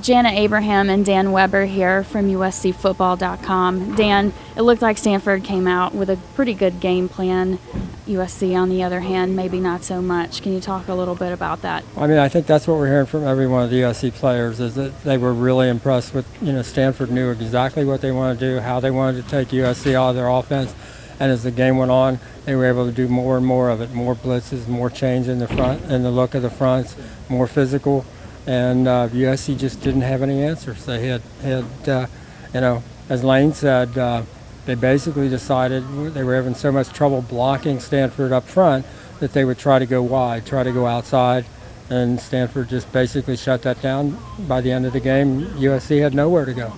Janna Abraham and Dan Weber here from USCFootball.com. Dan, it looked like Stanford came out with a pretty good game plan. USC, on the other hand, maybe not so much. Can you talk a little bit about that? I mean, I think that's what we're hearing from every one of the USC players, is that they were really impressed with, Stanford knew exactly what they wanted to do, how they wanted to take USC out of their offense. And as the game went on, they were able to do more and more of it, more blitzes, more change in the front, in the look of the fronts, more physical. And USC just didn't have any answers. They had as Lane said, they basically decided they were having so much trouble blocking Stanford up front that they would try to go wide, try to go outside, and Stanford just basically shut that down. By the end of the game, USC had nowhere to go.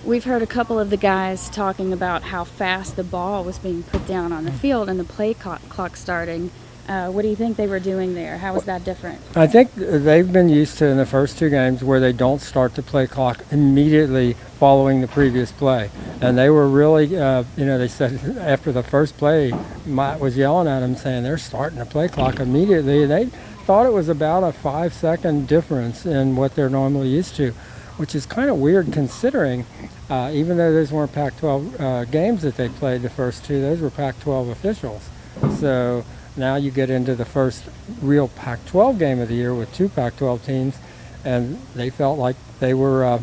We've heard a couple of the guys talking about how fast the ball was being put down on the field and the play clock starting. What do you think they were doing there? How was that different? I think they've been used to in the first two games where they don't start the play clock immediately following the previous play. And they were really, they said after the first play, Matt was yelling at them saying they're starting the play clock immediately. They thought it was about a 5-second difference in what they're normally used to, which is kind of weird considering even though those weren't Pac-12 games that they played the first two, those were Pac-12 officials. So now you get into the first real Pac-12 game of the year with two Pac-12 teams, and they felt like they were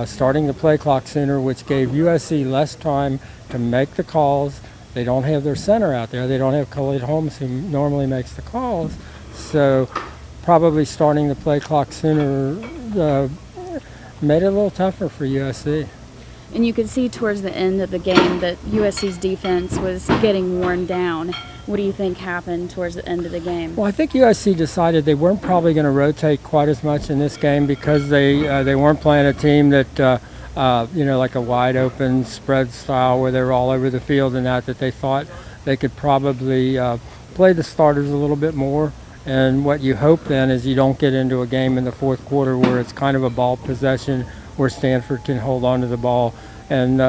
starting the play clock sooner, which gave USC less time to make the calls. They don't have their center out there. They don't have Khalid Holmes, who normally makes the calls. So probably starting the play clock sooner made it a little tougher for USC. And you could see towards the end of the game that USC's defense was getting worn down. What do you think happened towards the end of the game? Well, I think USC decided they weren't probably going to rotate quite as much in this game because they weren't playing a team that, like a wide open spread style where they were all over the field and that they thought they could probably play the starters a little bit more. And what you hope then is you don't get into a game in the fourth quarter where it's kind of a ball possession where Stanford can hold on to the ball and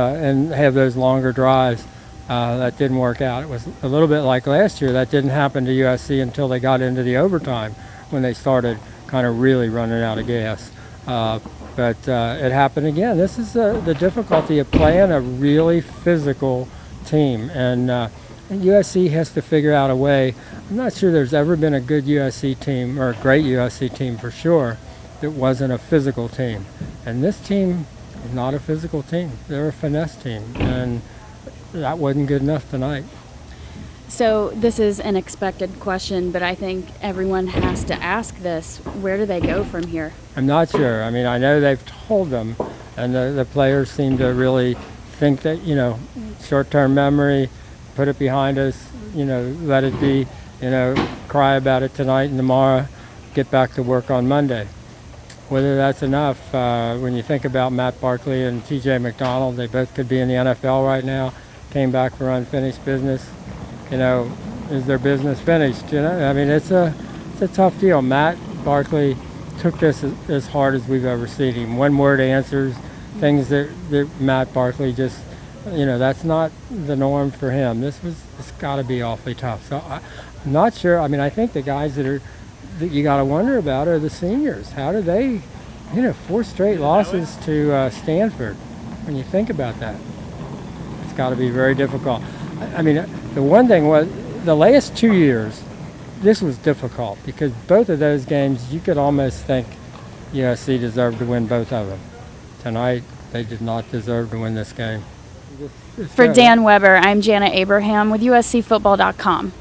have those longer drives. That didn't work out. It was a little bit like last year. That didn't happen to USC until they got into the overtime when they started kind of really running out of gas. But it happened again. This is the difficulty of playing a really physical team. And USC has to figure out a way. I'm not sure there's ever been a good USC team, or a great USC team for sure, that wasn't a physical team. And this team is not a physical team. They're a finesse team. And that wasn't good enough tonight. So this is an expected question, but I think everyone has to ask this. Where do they go from here? I'm not sure. I mean, I know they've told them, and the players seem to really think that, short-term memory, put it behind us, let it be, cry about it tonight and tomorrow, get back to work on Monday. Whether that's enough, when you think about Matt Barkley and T.J. McDonald, they both could be in the NFL right now, came back for unfinished business. Is their business finished? I mean, it's a tough deal. Matt Barkley took this as hard as we've ever seen him. One-word answers, things that Matt Barkley just, that's not the norm for him. It's got to be awfully tough. So I'm not sure. I mean, I think the guys that you got to wonder about are the seniors. How do they, 4 straight losses to Stanford? When you think about that, it's got to be very difficult. I mean, the one thing was the last 2 years, this was difficult because both of those games you could almost think USC deserved to win both of them. Tonight, they did not deserve to win this game. For Dan Weber, I'm Janna Abraham with USCFootball.com.